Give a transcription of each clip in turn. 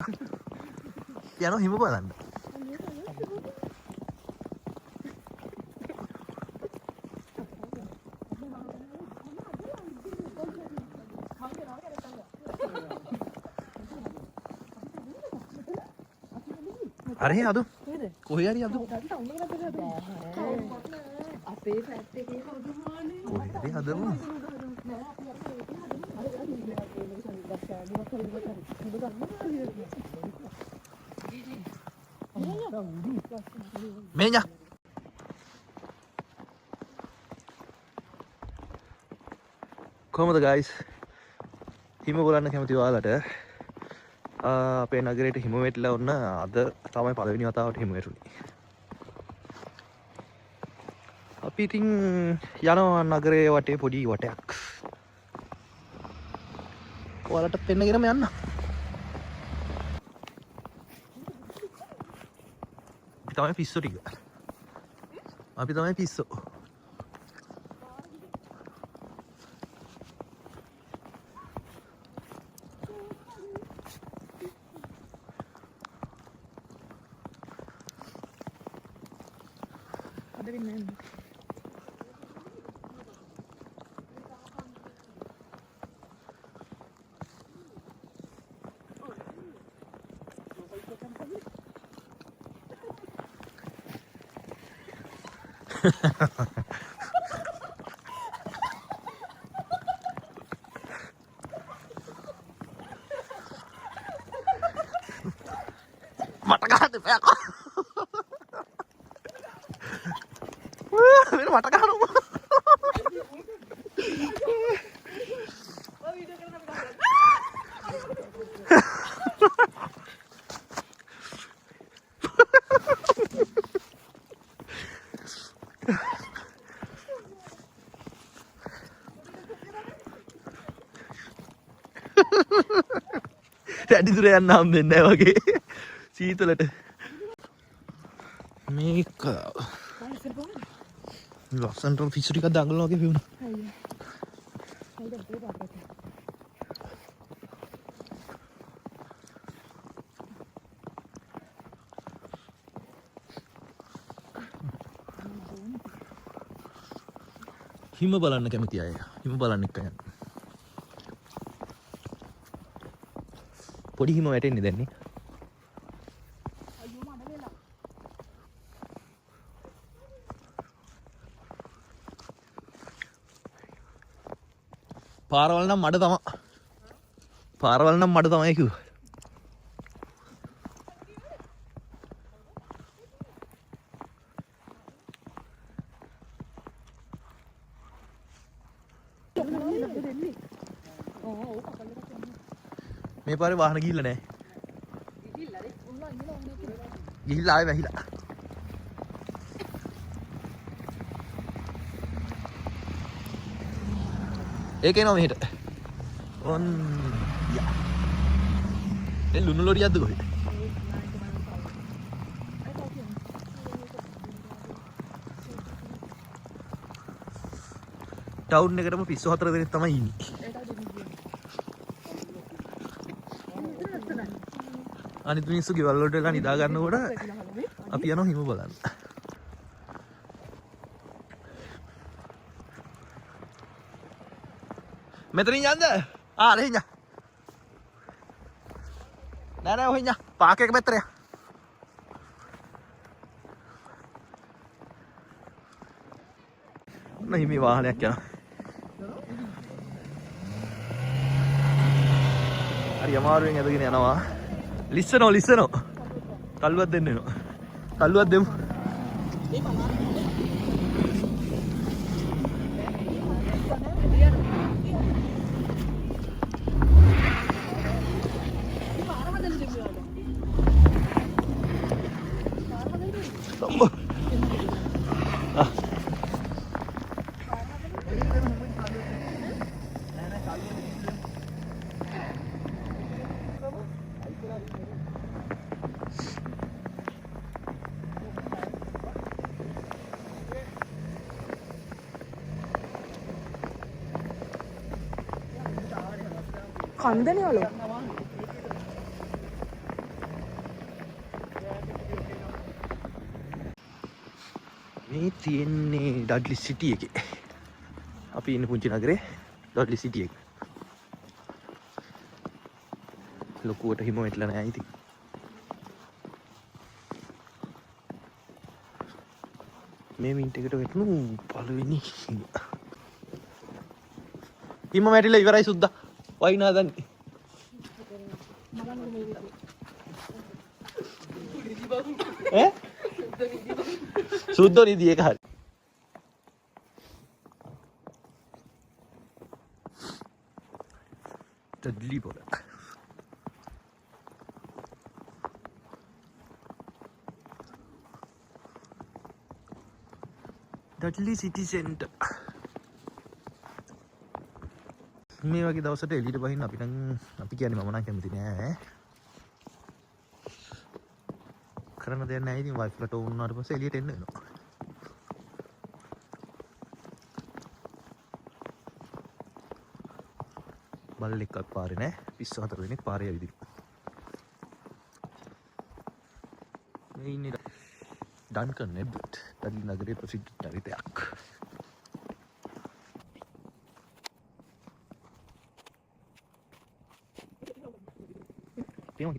යනවා හිම බලන්න. අරේ අදු කොහේ හරි අදු අපේ ෆැට් එකේ හදුවානේ කොහේ හරි හදමු. මේඤ්ඤා කොහමද guys හිම බලන්න කැමති ඔයාලට අපේ නගරයට හිම වැටිලා වුණ අද තමයි පළවෙනි වතාවට හිම වැටුනේ. අපි ඉතින් යනවා නගරයේ වටේ පොඩි වටයක්. ඔයාලටත් පෙන්නගෙනම යන්න. අපි තමයි පිස්සෝ ටික. අපි තමයි පිස්සෝ. අද වෙන්නේ මට ගහන්න බෑ. මෙන්න මට ගහනවා. වැඩි දුර යන්න හම්බෙන්නේ නැහැ වගේ සීතලට. මේක ලස්සනට පිස්සු ටිකක් දඟලනවා වගේ වුණා. හිම බලන්න කැමති අය හිම බලන්න එක්ක යන්න. පොඩි හිම වැටෙන්නේ දැන් නේ. පාරවල් නම් මඩ තමයි. පාරවල් නම් මඩ තමයි කිව්වා. මේ පාරේ වාහන ගිහිල්ලා නැහැ. ගිහිල්ලා ආවේ වැහිලා. ඒක එනවා මෙහෙට. ඔන් යා. ඒ ලුණු ලොරියක්ද කොහෙද? ටවුන් එකටම පිස්සු 4 දෙනෙක් තමයි ඉන්නේ. අනිත් මිනිස්සු ගෙවල් වලට වෙලා නිදා ගන්නකොට අපි යනවා හිම බලන්න. මෙතනින් යන්න. ආ ලෙහිඤ්ඤා. නෑ ඔහෙ ඉන්න. පාක් එක පැත්තට යන්න. නෑ මේ වාහනයක් යනවා. හරි අමාරුවෙන් ඇදගෙන යනවා. ලිස්සනෝ. තල්ලුවක් දෙන්න වෙනවා. තල්ලුවක් දෙමු. කන්දනේ වල මේ තියෙන්නේ ඩඩ්ලි සිටි එකේ. අපි ඉන්න පුංචි නගරේ ඩඩ්ලි සිටි එක. ලොකුවට හිම වැටලා නැහැ ඉතින්. මේ මිනිත් එකට වැටුණු පළවෙනි හිම වැටිලා ඉවරයි සුද්දා. වයින් හදන්නේ. ඈ? සුද්දෝ නිදි ඒක හරි. ඩඩ්ලි පොල. ඩඩ්ලි සිටි සෙන්ටර්. මේ වගේ දවසට එළියට බහින්න අපි කියන්නේ මම නම් කැමති නෑ. කරන්න දෙයක් නෑ ඉතින් වයිෆ් ලට වුණාට පස්සේ එළියට එන්න වෙනවා. බල්ලෙක්වත් පාරේ නෑ. පිස්සු 4 දෙනෙක් පාරේ ඇවිදින. මේ ඉන්නේ ඩන්කන් එඩ්වර්ඩ්. ඩඩ්ලි නගරයේ ප්‍රසිද්ධ චරිතයක්. Tiene un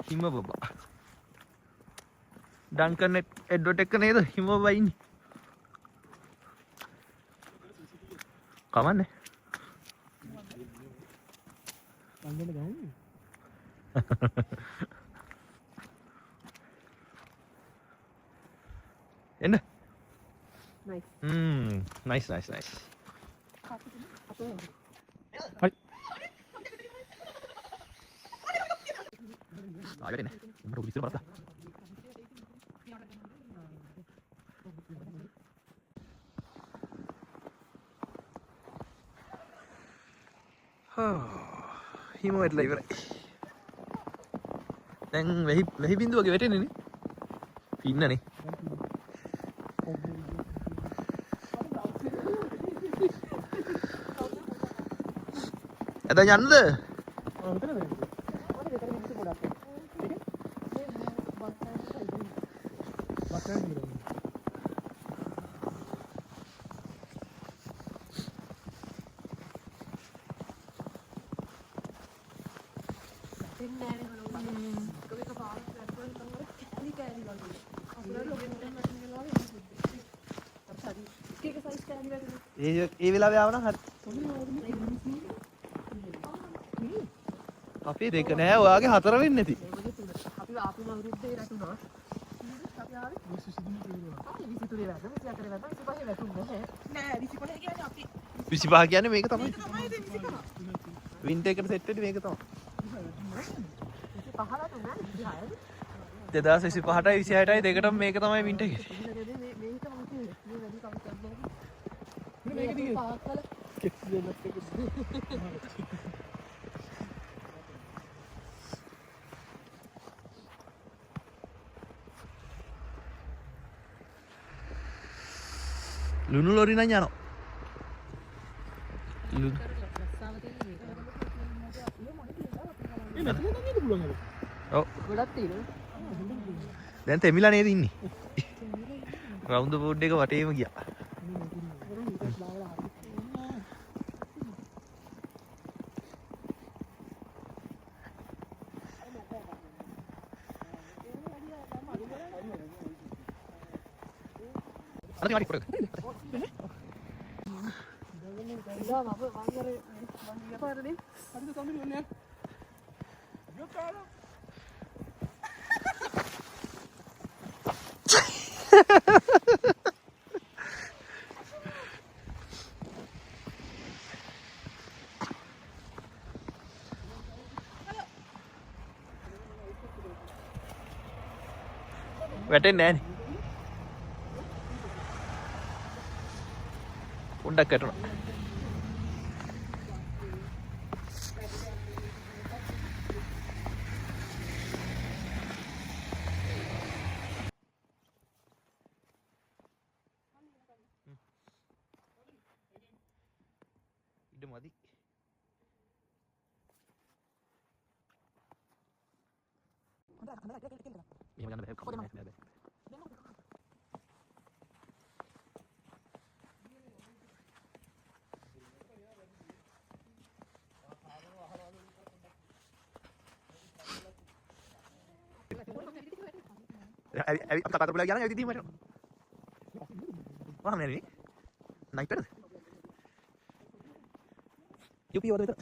හිම බබා. ඩන්කන් එඩ්වර්ඩ් එක්ක නේද හිම බබා ඉන්නේ. කමන්නේ. එන්න. nice. හරි. ආයෙත් නේ. උඹට උඩ ඉස්සර බලන්න. හිම වැටලා ඉවරයි. දැන් වෙහි බින්දුව වගේ වැටෙන්නේ නේ. පින්නනේ. එතන යන්නද? ඒ වෙලාවේ ආව නම් හරි. අපි දෙක නෑ ඔයාගේ 4 වෙන්නේ නැති. අපි ආපුම අවුරුද්දේ රැතුණා. අපි ආවේ 23 වැටුණා. 24 වැටුණා. 24 වැටුණා. නෑ 25 කියන්නේ අපි 25 කියන්නේ මේක තමයි. වින්ටර් එකට සෙට් වෙන්නේ මේක තමයි. 2025ටයි 26ටයි දෙකටම මේක තමයි වින්ටර් එක. ලුණු ලොරි නම් යනවා. ඔව්. ගොඩක් තියෙනවා. දැන් තෙමිලා නේද ඉන්නේ? රවුන්ඩ් බෝඩ් එක වටේම ගියා. අනේ හරි පොඩක්. ඉතින් අප වංගරේ පාරදී හරිද සම්මිල වෙන්නේ. යෝ කාලා. වැටෙන්නේ නැහැ නේ. පොඩ්ඩක් වැටුණා. ඉඩ මදි. එහෙම ගන්න බෑ. කොහොමද බෑ. අපි කතා කරපුවා ගියා නම් ඇවිත් ඉතින් මට. වහම නෑනේ. නයිට් එකද? යුපි වල විතර.